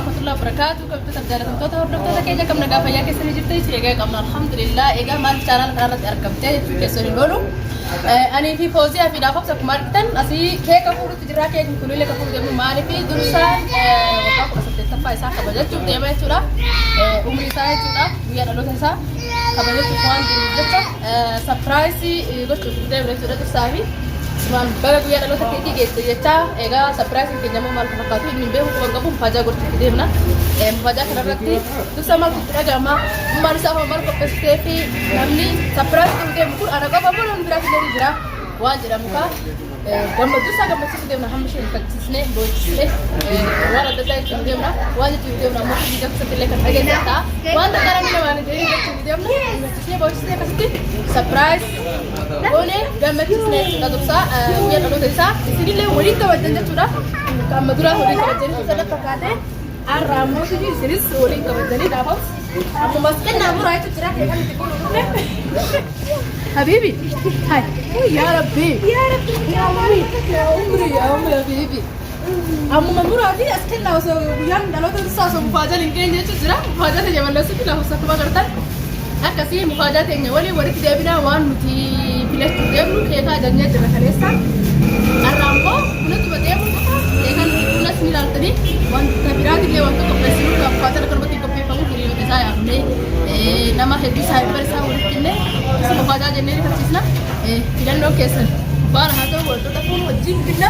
ورحمة الله وبركاته. كم تسجل توتا وردوتا كيجا كم نقافة يا كسر جبتي شيء كم الحمد لله إيجا ما الشانل كانت أركبتي في كسر البولو. أنا في فوزي في دافع سكمارتن أسي كيك كفور تجرا كيك كل اللي كفور جم مالي في درسا وكفور أسد تفاي سا كبجت شو تيما شورا عمري ساي شورا ويا دلو تسا كبجت شوان درجة سبرايسي يقول شو تيما شورا تساوي Cuman baga guyya dhaloota keetii geesse jecha egaa sapiraayisiin keenya immoo maal fakkaatu inni hin beeku qaban qabu mufajaa gochuutti deemna. Mufajaa kanarratti dursa maaltu itti dhaga'ama maal isaa hoo maal qopheessitee fi namni sapiraayisii kun deemu kun ana qofa moo namni biraas illee jira waan jedhamu kaa gammachiisaa gammachiisu deemna hamma isheen fakkisnee boochisnee waan adda addaa ittiin deemna waan ittiin deemna ammoo biyya keessatti illee kan dhageessan ta'a waan takka namni namaan jedhee ittiin deemna gammachiisnee boochisnee akkasitti sapiraayisii goonee gammachiisnee dhadursaa guyyaa dhaloota isaa isinillee waliin kabajjan jechuudha amma duraa waliin kabajjanii sana fakkaatee har'a ammoo isinis waliin kabajjanii dhaafamu amma masqannaa muraa jechuun jira keekan itti godhu حبيبي هاي يا ربي يا ربي يا عمري يا عمري يا عمري يا حبيبي أمو ممرو أبي أسكن لا وسو يان دلو تنسى مفاجأة لينكين جت جرا مفاجأة جمال لسه كلا هو سكوا كرتا أكاسي مفاجأة تانية ولي وريك دابنا وان متي بلاش تجيبلو كيكا جنيا جرا خليسا الرامبو كنا تبديهم كيكا كنا سميلان تبي وان تبيرات اللي وان تكبسيلو كفاتر كربتي كبي فمو كريو تسايا أمي nama hedduu isaa barsaa walitti illee isuma faadaa jennee rifachiisna filannoo keessan baala haa ta'u wantoota kun wajjin binna.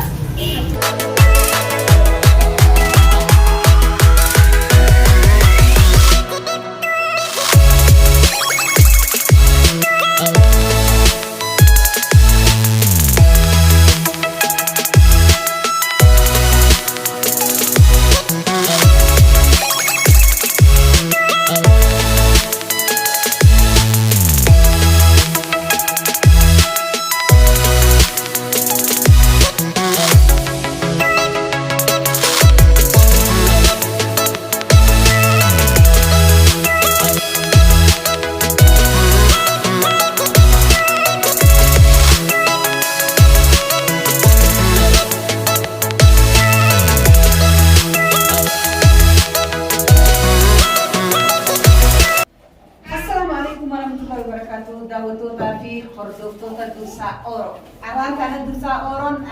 hordoftoota dursaa Oromoo. Araan kana dursaa Oromoon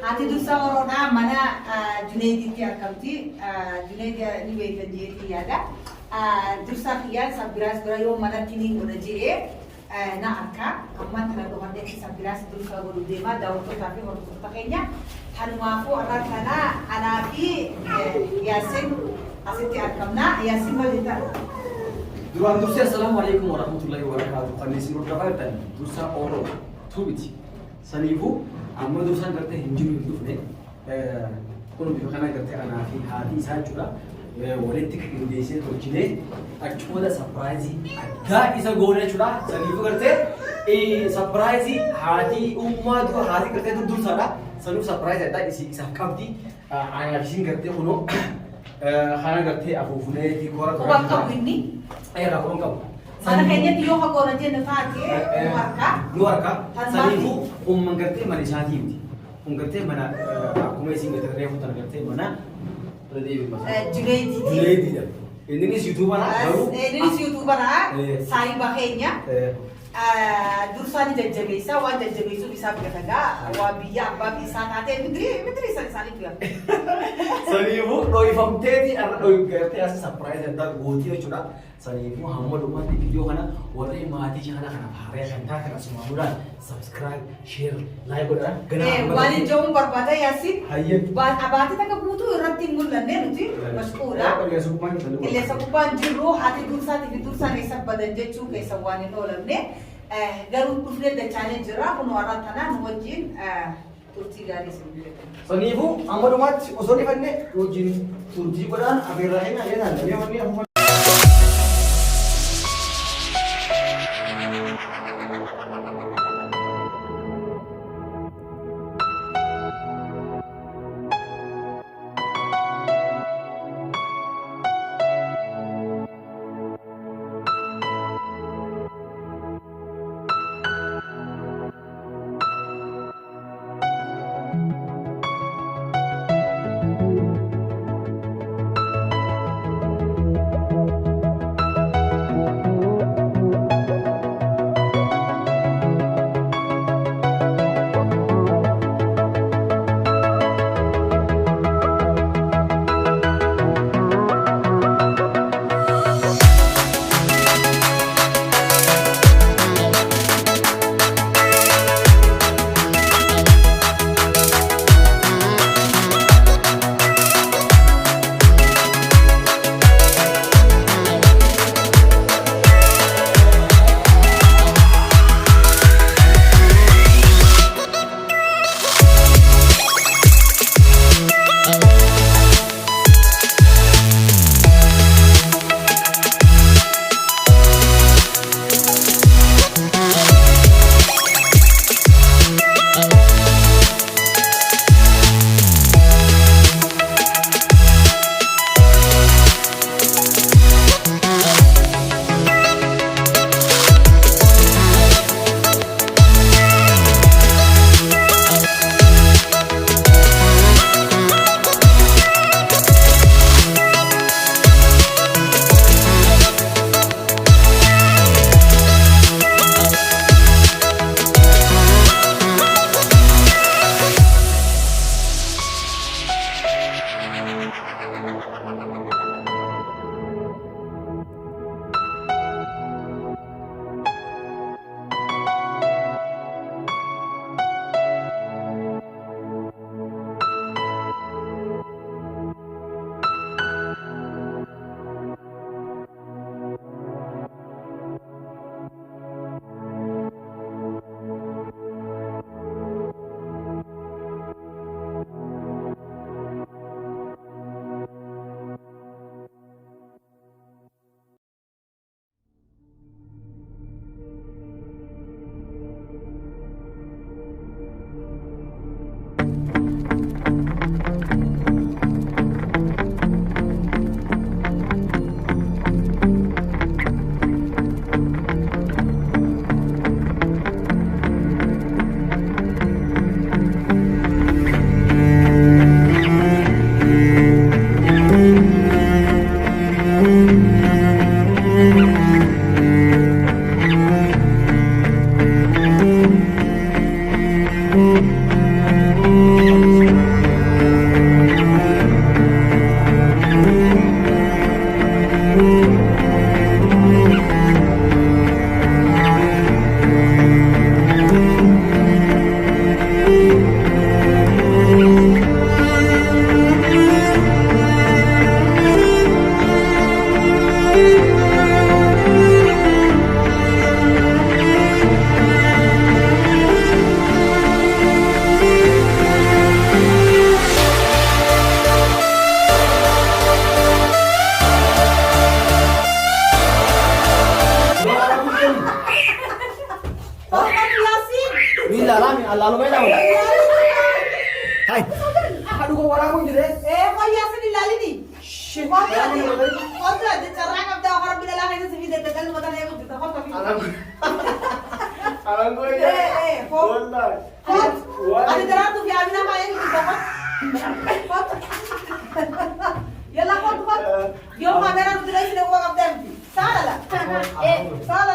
haati dursaa Oromoodhaa mana Junayidiitti argamti. Junayiid ni beektan jeetii yaada. Dursaa kiyyaan sabbiraas bira yoo manatti ni godha jedhee na arka. Ammaan kana dhufanii sabbiraas dursaa godhu deemaa daawwattootaa fi hordoftoota keenya. Hanumaafuu araan kana anaa fi Yaasin asitti argamna. Yaasin maal jettaa? Duraan dursee assalamu alaikum warahmatullahi wabarakatuh. Qanneessi hordofaa jirtan dursaa Oromoo tuubiti. Saniifuu amma dursaan gartee hin jiru hin dhufne kun bifa kana gartee anaa fi haati isaa jechuudha. Walitti qindeessee tolchinee achumada sapiraayizii addaa isa goone jechuudha. Saniifuu gartee sapiraayizii haati uumaa dura haati gartee dursaadha. Saniifuu sapiraayizii addaa isaaf qabdi. Anaaf isin gartee kunoo kana gartee afuufunee diikoora Waan qabu inni? Rakkoon qabu. Mana keenyatti yoo hagoona jenne taatee nu harka saniifuu umman gartee mana isaatii miti. Kun gartee mana akkuma isin gadi reefu tan gartee mana Junayidiidha. Innis yuutuubaraa garuu innis yuutuubaraa saahiba keenya dursaani jajjabeessaa waan jajjabeessuuf isaaf gatagaa waa biyya abbaa fi isaa taatee midiri isaaniif gata. Saniifuu dhoofamteeti irra dhoofgartee as sapiraayiz addaa gootii jechuudha. Saniifuu hamma dhumaatti viidiyoo kana warri maatii jala kana haaree kan taate asuma mudaan subscribe, share, like godhaa. Waan ijoon barbaada Yaasin. Hayyee. Abaatii takka guutuu irratti hin mul'anne nuti mashquula. Qilleensa gubbaan jirru haati dursaatii fi dursaan eessa badan jechuu keessa waan hin oolamne. Garuu dhufnee dachaalee jira kun warraan tanaan wajjin turtii gaarii sin beekamu. Saniifuu amma dhumaatti osoo dhifannee wajjin turtii godhaan afeerraa hin adeeman. لا رامي الله لو ما يدعونا هاي أحد هو وراه من جده إيه ما ياسين الله لدي شيء قلت له ترى عم ده خرب بلا لا هذا سبي ده تكلم مثلا هيك تخاف فيه أنا أقول إيه فوق والله أنا درات في عمنا ما يجي فوق يلا فوق يوم ما نرى تلاقي هو قدامي سهلة لا سهلة